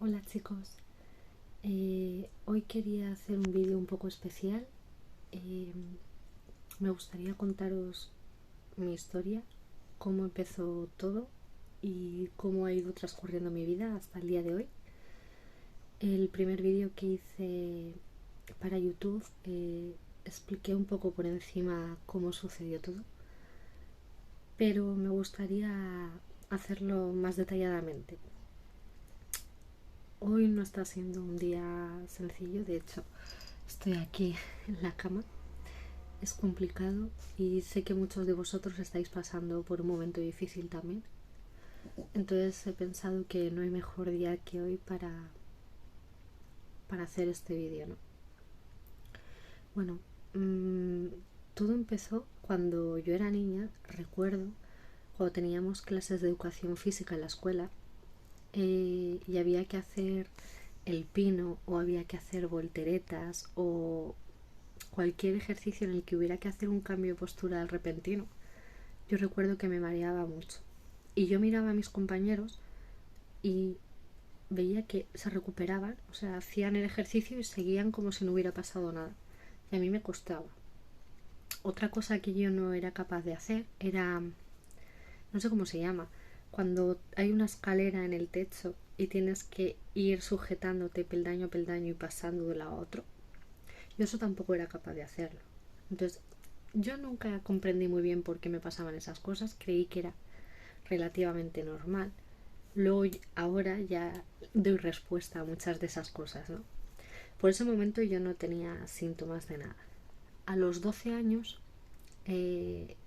Hola chicos, hoy quería hacer un vídeo un poco especial. Eh, Me gustaría contaros mi historia, cómo empezó todo y cómo ha ido transcurriendo mi vida hasta el día de hoy. El primer vídeo que hice para YouTube expliqué un poco por encima cómo sucedió todo, pero me gustaría hacerlo más detalladamente. Hoy no está siendo un día sencillo, de hecho estoy aquí en la cama. Es complicado y sé que muchos de vosotros estáis pasando por un momento difícil también. Entonces he pensado que no hay mejor día que hoy para hacer este vídeo, ¿no? Bueno, mmm, todo empezó cuando yo era niña. Recuerdo cuando teníamos clases de educación física en la escuela y había que hacer el pino o había que hacer volteretas o cualquier ejercicio en el que hubiera que hacer un cambio de postura repentino. Yo recuerdo que me mareaba mucho y yo miraba a mis compañeros y veía que se recuperaban, o sea, hacían el ejercicio y seguían como si no hubiera pasado nada, y a mí me costaba. Otra cosa que yo no era capaz de hacer era, no sé cómo se llama, cuando hay una escalera en el techo y tienes que ir sujetándote peldaño a peldaño y pasando de un lado a otro. Yo eso tampoco era capaz de hacerlo. Entonces, yo nunca comprendí muy bien por qué me pasaban esas cosas. Creí que era relativamente normal. Luego, ahora ya doy respuesta a muchas de esas cosas, ¿no? Por ese momento yo no tenía síntomas de nada. A los 12 años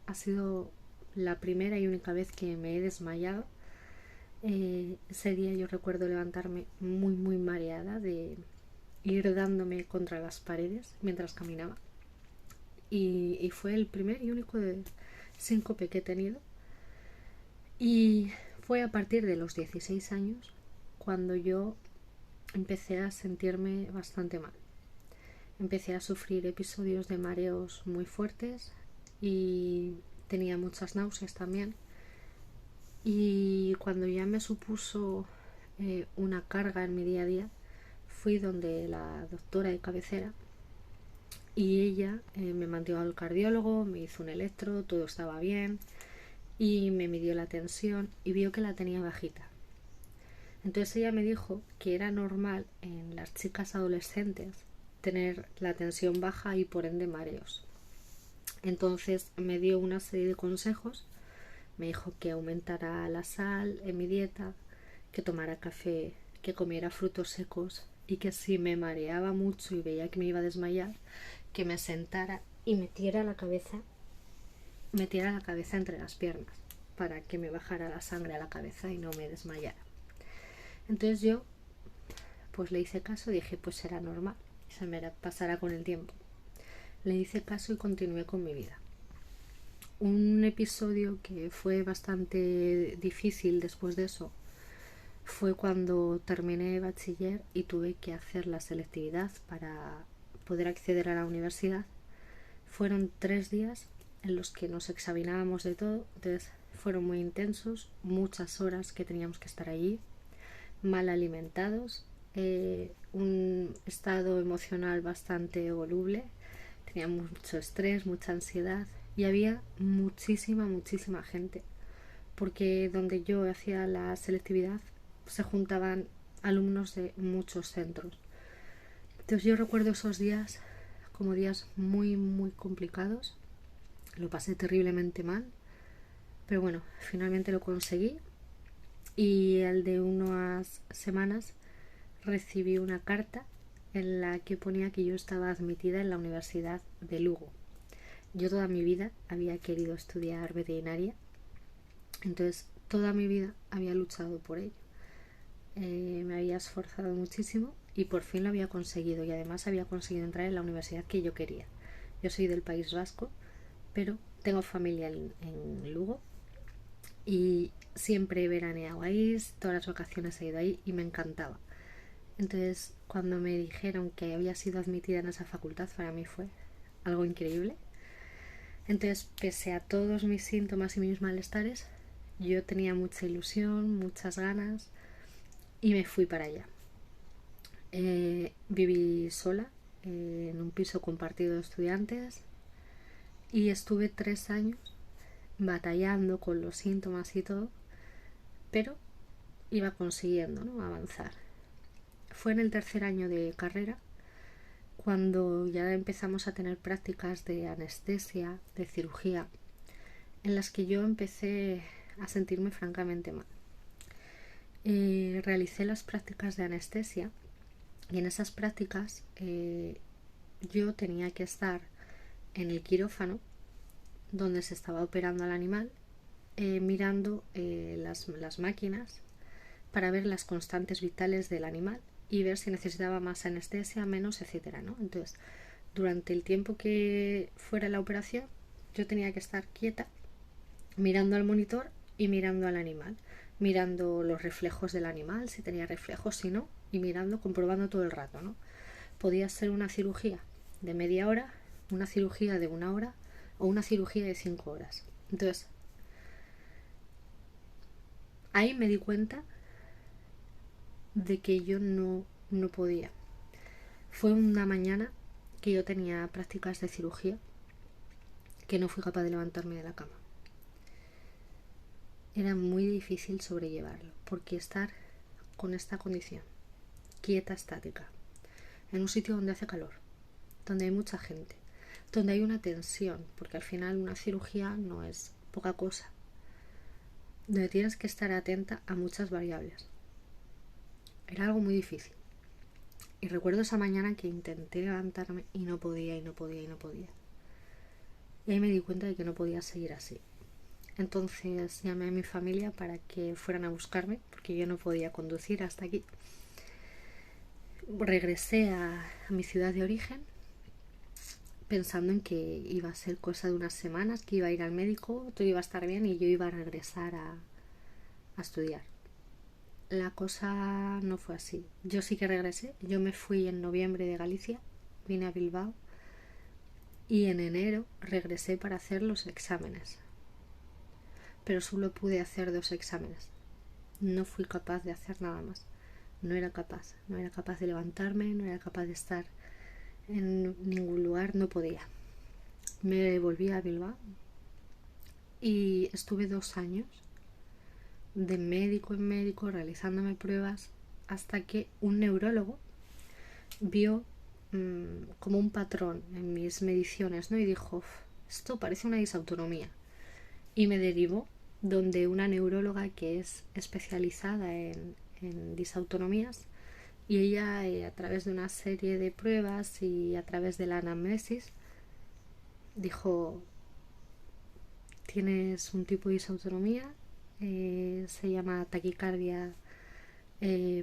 ha sido la primera y única vez que me he desmayado. Ese día yo recuerdo levantarme muy mareada de ir dándome contra las paredes mientras caminaba. Y fue el primer y único de síncope que he tenido. Y fue a partir de los 16 años cuando yo empecé a sentirme bastante mal. Empecé a sufrir episodios de mareos muy fuertes y tenía muchas náuseas también. Y cuando ya me supuso una carga en mi día a día, fui donde la doctora de cabecera y ella me mandó al cardiólogo, me hizo un electro, todo estaba bien y me midió la tensión y vio que la tenía bajita. Entonces ella me dijo que era normal en las chicas adolescentes tener la tensión baja y por ende mareos. Entonces me dio una serie de consejos. Me dijo que aumentara la sal en mi dieta, que tomara café, que comiera frutos secos y que si me mareaba mucho y veía que me iba a desmayar, que me sentara y metiera la cabeza entre las piernas para que me bajara la sangre a la cabeza y no me desmayara. Entonces yo pues le hice caso y dije pues será normal, se me pasará con el tiempo. Le hice caso y continué con mi vida. Un episodio que fue bastante difícil después de eso fue cuando terminé bachiller y tuve que hacer la selectividad para poder acceder a la universidad. Fueron 3 días en los que nos examinábamos de todo, entonces fueron muy intensos, muchas horas que teníamos que estar allí, mal alimentados, un estado emocional bastante voluble, tenía mucho estrés, mucha ansiedad y había muchísima gente, porque donde yo hacía la selectividad se juntaban alumnos de muchos centros. Entonces yo recuerdo esos días como días muy complicados. Lo pasé terriblemente mal, pero bueno, finalmente lo conseguí y al de unas semanas recibí una carta en la que ponía que yo estaba admitida en la Universidad de Lugo. Yo toda mi vida había querido estudiar veterinaria, entonces toda mi vida había luchado por ello. Me había esforzado muchísimo y por fin lo había conseguido, y además había conseguido entrar en la universidad que yo quería. Yo soy del País Vasco, pero tengo familia en Lugo y siempre he veraneado ahí, todas las vacaciones he ido ahí y me encantaba. Entonces cuando me dijeron que había sido admitida en esa facultad, para mí fue algo increíble. Entonces, pese a todos mis síntomas y mis malestares, yo tenía mucha ilusión, muchas ganas y me fui para allá. Viví sola en un piso compartido de estudiantes y estuve 3 años batallando con los síntomas y todo, pero iba consiguiendo, ¿no?, avanzar. Fue en el tercer año de carrera cuando ya empezamos a tener prácticas de anestesia, de cirugía, en las que yo empecé a sentirme francamente mal. Realicé las prácticas de anestesia y en esas prácticas yo tenía que estar en el quirófano donde se estaba operando al animal, mirando las máquinas para ver las constantes vitales del animal y ver si necesitaba más anestesia, menos, etcétera, ¿no? Entonces, durante el tiempo que fuera la operación, yo tenía que estar quieta, mirando al monitor y mirando al animal, mirando los reflejos del animal, si tenía reflejos, si no, y mirando, comprobando todo el rato, ¿no? Podía ser una cirugía de media hora, una cirugía de 1 hora o una cirugía de 5 horas. Entonces, ahí me di cuenta de que yo no podía. Fue una mañana que yo tenía prácticas de cirugía que no fui capaz de levantarme de la cama. Era muy difícil sobrellevarlo, porque estar con esta condición, quieta, estática, en un sitio donde hace calor, donde hay mucha gente, donde hay una tensión, porque al final una cirugía no es poca cosa, donde tienes que estar atenta a muchas variables. Era algo muy difícil. Y recuerdo esa mañana que intenté levantarme y no podía, y no podía, y no podía. Y ahí me di cuenta de que no podía seguir así. Entonces llamé a mi familia para que fueran a buscarme, porque yo no podía conducir hasta aquí. Regresé a mi ciudad de origen, pensando en que iba a ser cosa de unas semanas, que iba a ir al médico, todo iba a estar bien y yo iba a regresar a estudiar. La cosa no fue así. Yo sí que regresé. Yo me fui en noviembre de Galicia, vine a Bilbao y en enero regresé para hacer los exámenes. Pero solo pude hacer 2 exámenes. No fui capaz de hacer nada más. No era capaz de levantarme, no era capaz de estar en ningún lugar, no podía. Me volví a Bilbao y estuve 2 años de médico en médico realizándome pruebas hasta que un neurólogo vio como un patrón en mis mediciones, ¿no? Y dijo, esto parece una disautonomía. Y me derivó donde una neuróloga que es especializada en disautonomías, y ella a través de una serie de pruebas y a través de la anamnesis dijo, tienes un tipo de disautonomía, se llama taquicardia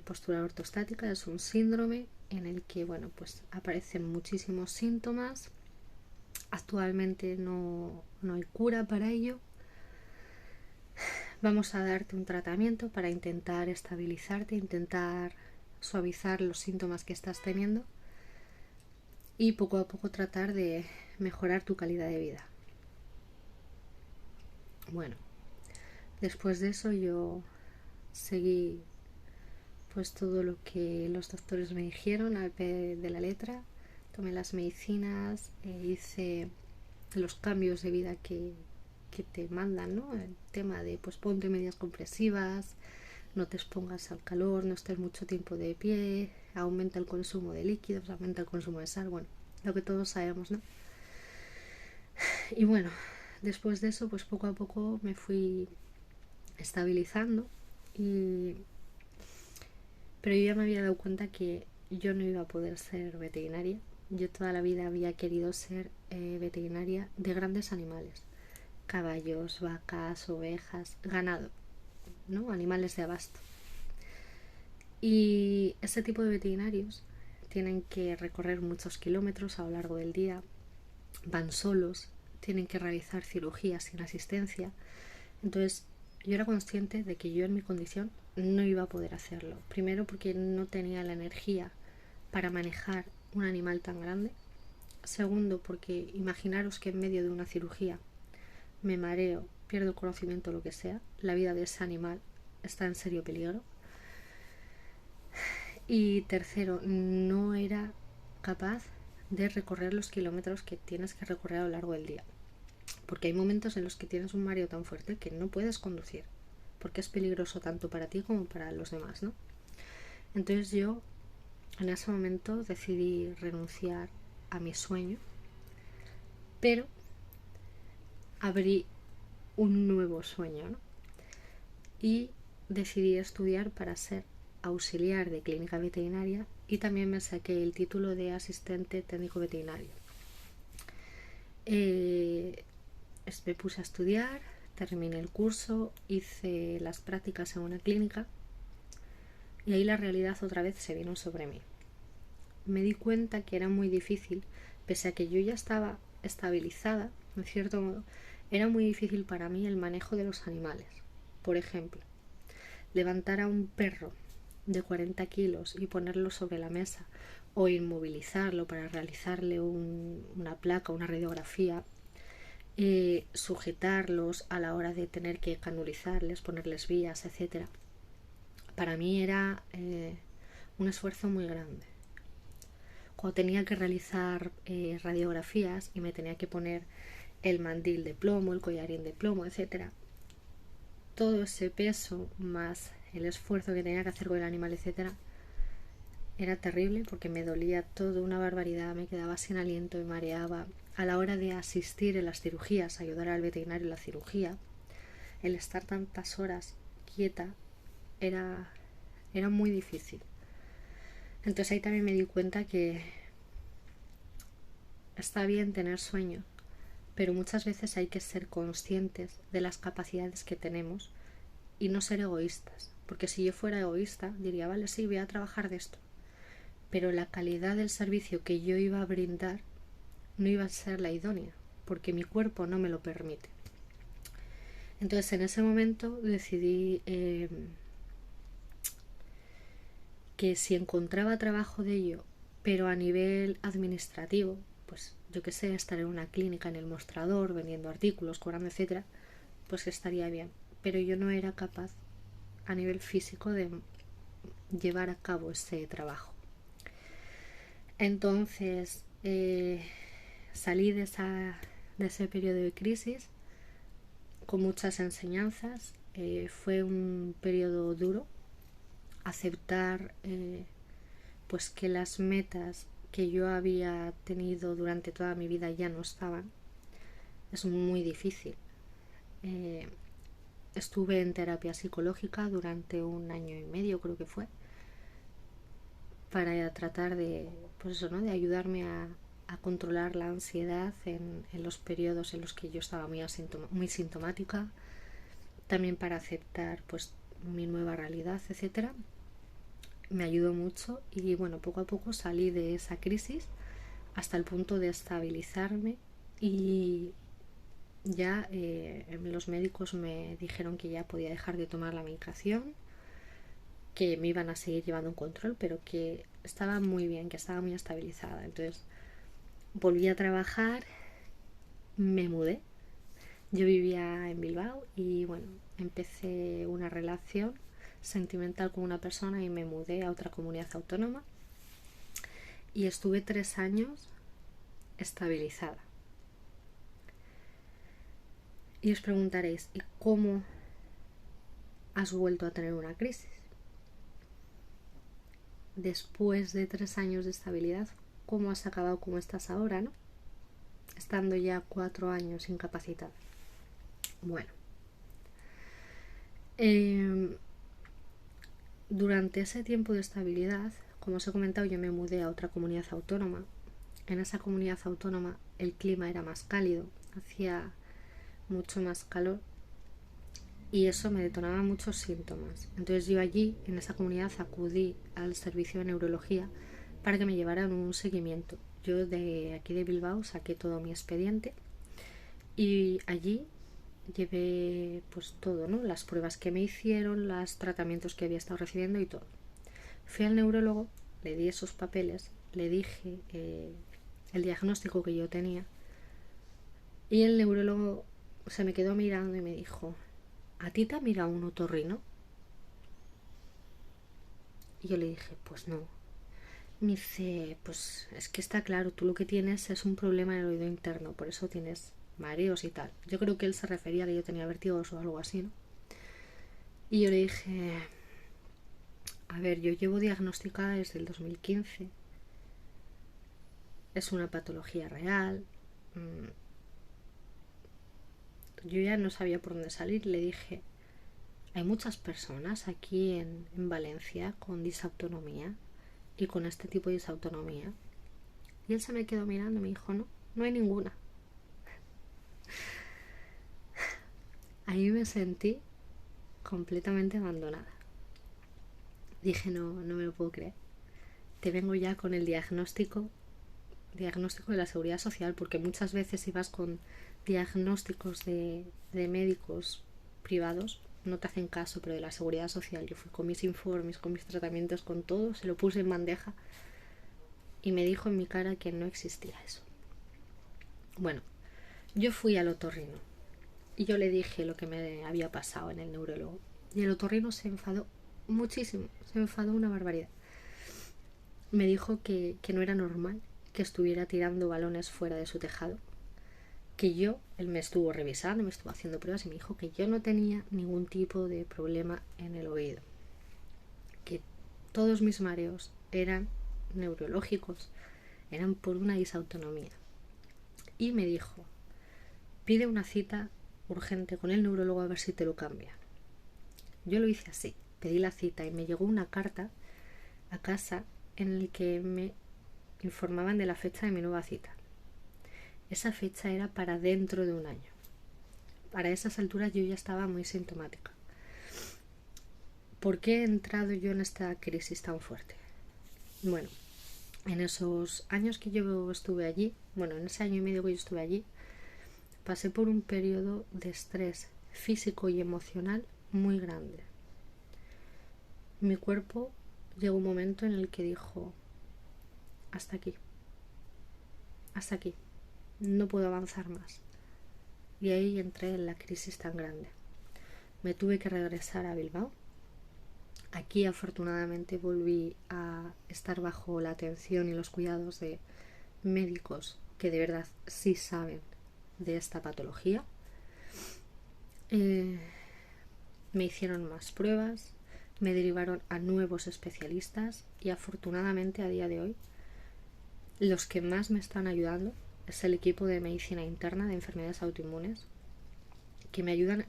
postural ortostática, es un síndrome en el que, bueno, pues aparecen muchísimos síntomas. Actualmente no hay cura para ello. Vamos a darte un tratamiento para intentar estabilizarte, intentar suavizar los síntomas que estás teniendo y poco a poco tratar de mejorar tu calidad de vida. Bueno, después de eso yo seguí pues todo lo que los doctores me dijeron al pie de la letra. Tomé las medicinas, hice los cambios de vida que te mandan, ¿no? El tema de pues ponte medias compresivas, no te expongas al calor, no estés mucho tiempo de pie, aumenta el consumo de líquidos, aumenta el consumo de sal, bueno, lo que todos sabemos, ¿no? Y bueno, después de eso pues poco a poco me fui estabilizando pero yo ya me había dado cuenta que yo no iba a poder ser veterinaria. Yo toda la vida había querido ser veterinaria de grandes animales, caballos, vacas, ovejas, ganado, ¿no? Animales de abasto. Y ese tipo de veterinarios tienen que recorrer muchos kilómetros a lo largo del día, van solos, tienen que realizar cirugías sin asistencia. Entonces yo era consciente de que yo en mi condición no iba a poder hacerlo. Primero porque no tenía la energía para manejar un animal tan grande. Segundo porque imaginaros que en medio de una cirugía me mareo, pierdo el conocimiento, lo que sea, la vida de ese animal está en serio peligro. Y tercero, no era capaz de recorrer los kilómetros que tienes que recorrer a lo largo del día. Porque hay momentos en los que tienes un mareo tan fuerte que no puedes conducir, porque es peligroso tanto para ti como para los demás, ¿no? Entonces yo en ese momento decidí renunciar a mi sueño, pero abrí un nuevo sueño, ¿no? Y decidí estudiar para ser auxiliar de clínica veterinaria y también me saqué el título de asistente técnico veterinario. Me puse a estudiar, terminé el curso, hice las prácticas en una clínica y ahí la realidad otra vez se vino sobre mí. Me di cuenta que era muy difícil, pese a que yo ya estaba estabilizada, en cierto modo, era muy difícil para mí el manejo de los animales. Por ejemplo, levantar a un perro de 40 kilos y ponerlo sobre la mesa o inmovilizarlo para realizarle una placa, una radiografía, sujetarlos a la hora de tener que canulizarles, ponerles vías, etc. Para mí era un esfuerzo muy grande. Cuando tenía que realizar radiografías y me tenía que poner el mandil de plomo, el collarín de plomo, etc., todo ese peso más el esfuerzo que tenía que hacer con el animal, etc., era terrible porque me dolía todo una barbaridad, me quedaba sin aliento, me mareaba. A la hora de asistir en las cirugías, ayudar al veterinario en la cirugía, el estar tantas horas quieta era muy difícil. Entonces ahí también me di cuenta que está bien tener sueños, pero muchas veces hay que ser conscientes de las capacidades que tenemos y no ser egoístas. Porque si yo fuera egoísta, diría, vale, sí, voy a trabajar de esto. Pero la calidad del servicio que yo iba a brindar no iba a ser la idónea, porque mi cuerpo no me lo permite. Entonces en ese momento decidí que si encontraba trabajo de ello, pero a nivel administrativo, pues yo que sé, estar en una clínica en el mostrador, vendiendo artículos, cobrando, etcétera, pues estaría bien. Pero yo no era capaz a nivel físico de llevar a cabo ese trabajo. Entonces salí de ese periodo de crisis con muchas enseñanzas. Fue un periodo duro. Aceptar pues que las metas que yo había tenido durante toda mi vida ya no estaban. Es muy difícil. Estuve en terapia psicológica durante 1 año y medio, creo que fue, para tratar de, pues eso, ¿no?, de ayudarme a controlar la ansiedad en los periodos en los que yo estaba muy sintomática, también para aceptar pues mi nueva realidad, etcétera. Me ayudó mucho y bueno, poco a poco salí de esa crisis hasta el punto de estabilizarme y ya los médicos me dijeron que ya podía dejar de tomar la medicación, que me iban a seguir llevando un control, pero que estaba muy bien, que estaba muy estabilizada. Entonces volví a trabajar, me mudé. Yo vivía en Bilbao y bueno, empecé una relación sentimental con una persona y me mudé a otra comunidad autónoma y estuve 3 años estabilizada. Y os preguntaréis, ¿y cómo has vuelto a tener una crisis? Después de 3 años de estabilidad, ¿cómo has acabado como estás ahora, no? Estando ya 4 años incapacitada. Bueno, durante ese tiempo de estabilidad, como os he comentado, yo me mudé a otra comunidad autónoma. En esa comunidad autónoma el clima era más cálido, hacía mucho más calor y eso me detonaba muchos síntomas. Entonces yo allí, en esa comunidad, acudí al servicio de neurología para que me llevaran un seguimiento. Yo de aquí de Bilbao saqué todo mi expediente y allí llevé pues todo, ¿no?, las pruebas que me hicieron, los tratamientos que había estado recibiendo y todo. Fui al neurólogo, le di esos papeles, le dije el diagnóstico que yo tenía y el neurólogo se me quedó mirando y me dijo, ¿a ti te ha mirado un otorrino? Y yo le dije, pues no. Me dice, pues es que está claro, tú lo que tienes es un problema en el oído interno, por eso tienes mareos y tal. Yo creo que él se refería a que yo tenía vértigos o algo así, ¿no? Y yo le dije, a ver, yo llevo diagnosticada desde el 2015. Es una patología real. Yo ya no sabía por dónde salir. Le dije, hay muchas personas aquí en Valencia con disautonomía y con este tipo de disautonomía. Y él se me quedó mirando y me dijo, no, no hay ninguna. Ahí me sentí completamente abandonada. Dije, no, no me lo puedo creer. Te vengo ya con el diagnóstico de la seguridad social, porque muchas veces si vas con diagnósticos de médicos privados no te hacen caso, pero de la seguridad social yo fui con mis informes, con mis tratamientos, con todo, se lo puse en bandeja y me dijo en mi cara que no existía eso. Bueno, yo fui al otorrino y yo le dije lo que me había pasado en el neurólogo y el otorrino se enfadó muchísimo, se enfadó una barbaridad. Me dijo que no era normal que estuviera tirando balones fuera de su tejado, que él me estuvo revisando, me estuvo haciendo pruebas y me dijo que yo no tenía ningún tipo de problema en el oído, que todos mis mareos eran neurológicos, eran por una disautonomía. Y me dijo, pide una cita urgente con el neurólogo a ver si te lo cambia. Yo lo hice así, pedí la cita y me llegó una carta a casa en la que me informaban de la fecha de mi nueva cita. Esa fecha era para dentro de un año. Para esas alturas yo ya estaba muy sintomática. ¿Por qué he entrado yo en esta crisis tan fuerte? Bueno, en esos años que yo estuve allí, en ese año y medio que yo estuve allí, pasé por un periodo de estrés físico y emocional muy grande. Mi cuerpo llegó un momento en el que dijo, hasta aquí, no puedo avanzar más. Y ahí entré en la crisis tan grande. Me tuve que regresar a Bilbao. Aquí afortunadamente volví a estar bajo la atención y los cuidados de médicos que de verdad sí saben de esta patología. Me hicieron más pruebas, me derivaron a nuevos especialistas y afortunadamente a día de hoy los que más me están ayudando es el equipo de medicina interna de enfermedades autoinmunes, que me ayudan,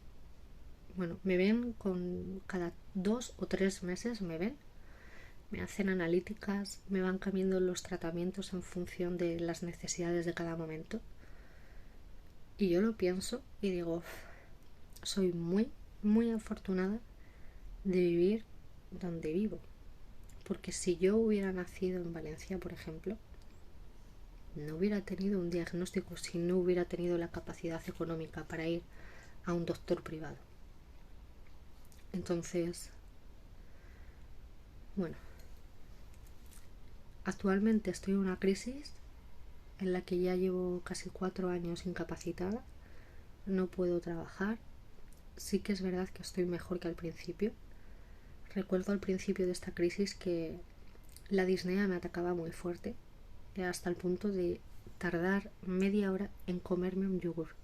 me ven cada 2 o 3 meses, me hacen analíticas, me van cambiando los tratamientos en función de las necesidades de cada momento. Y yo lo pienso y digo, soy muy, muy afortunada de vivir donde vivo. Porque si yo hubiera nacido en Valencia, por ejemplo, no hubiera tenido un diagnóstico, si no hubiera tenido la capacidad económica para ir a un doctor privado. Entonces, actualmente estoy en una crisis en la que ya llevo casi 4 años incapacitada, no puedo trabajar. Sí que es verdad que estoy mejor que al principio. Recuerdo al principio de esta crisis que la disnea me atacaba muy fuerte, hasta el punto de tardar media hora en comerme un yogur,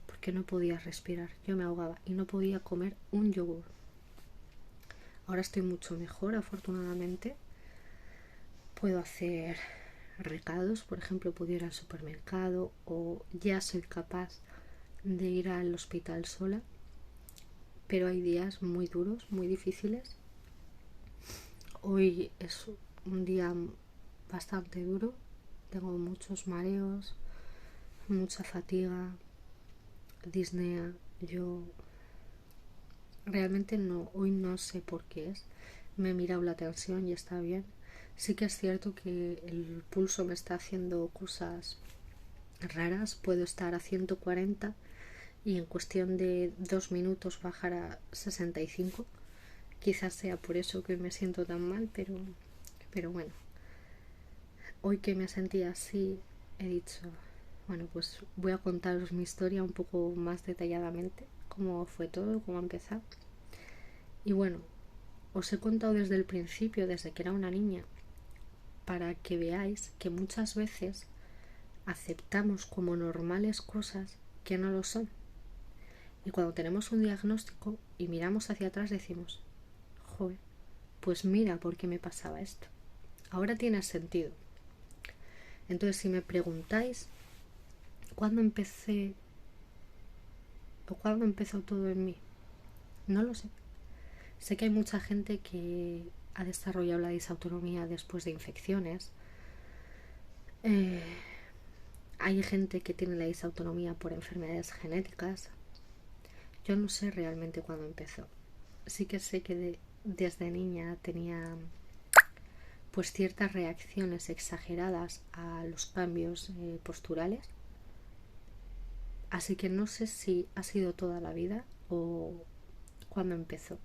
porque no podía respirar, yo me ahogaba y no podía comer un yogur. Ahora estoy mucho mejor, afortunadamente. Puedo hacer recados, por ejemplo, puedo ir al supermercado o ya soy capaz de ir al hospital sola, pero hay días muy duros, muy difíciles. Hoy es un día bastante duro, tengo muchos mareos, mucha fatiga, disnea. Yo realmente hoy no sé por qué es. Me he mirado la tensión y está bien. Sí que es cierto que el pulso me está haciendo cosas raras. Puedo estar a 140 y en cuestión de 2 minutos bajar a 65. Quizás sea por eso que me siento tan mal, pero bueno. Hoy que me sentía así, he dicho, pues voy a contaros mi historia un poco más detalladamente, cómo fue todo, cómo ha empezado. Y os he contado desde el principio, desde que era una niña, para que veáis que muchas veces aceptamos como normales cosas que no lo son. Y cuando tenemos un diagnóstico y miramos hacia atrás decimos, joder, pues mira por qué me pasaba esto. Ahora tiene sentido. Entonces, si me preguntáis cuándo empecé o cuándo empezó todo en mí, no lo sé. Sé que hay mucha gente que ha desarrollado la disautonomía después de infecciones. Hay gente que tiene la disautonomía por enfermedades genéticas. Yo no sé realmente cuándo empezó. Sí que sé que desde niña tenía pues ciertas reacciones exageradas a los cambios posturales. Así que no sé si ha sido toda la vida o cuándo empezó.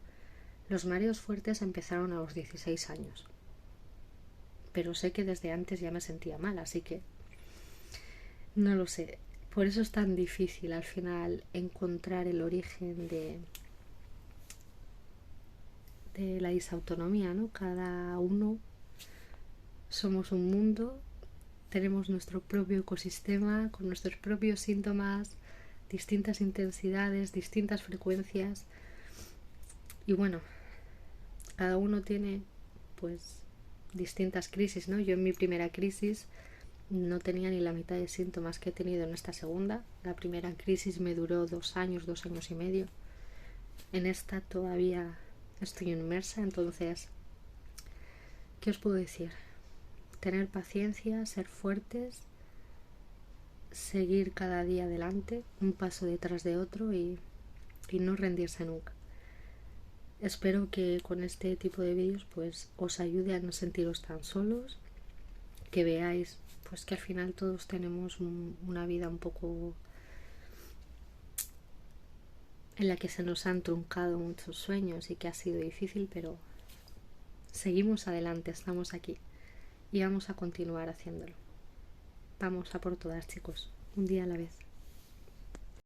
Los mareos fuertes empezaron a los 16 años. Pero sé que desde antes ya me sentía mal, así que no lo sé. Por eso es tan difícil al final encontrar el origen de la disautonomía, ¿no? Cada uno somos un mundo, tenemos nuestro propio ecosistema con nuestros propios síntomas, distintas intensidades, distintas frecuencias. Y bueno, cada uno tiene pues distintas crisis, ¿no? Yo en mi primera crisis no tenía ni la mitad de síntomas que he tenido en esta segunda. La primera crisis me duró 2 años, 2 años y medio. En esta todavía estoy inmersa, entonces, ¿qué os puedo decir? Tener paciencia, ser fuertes, seguir cada día adelante, un paso detrás de otro y no rendirse nunca. Espero que con este tipo de vídeos pues os ayude a no sentiros tan solos, que veáis pues que al final todos tenemos una vida un poco en la que se nos han truncado muchos sueños y que ha sido difícil, pero seguimos adelante, estamos aquí y vamos a continuar haciéndolo. Vamos a por todas, chicos, un día a la vez.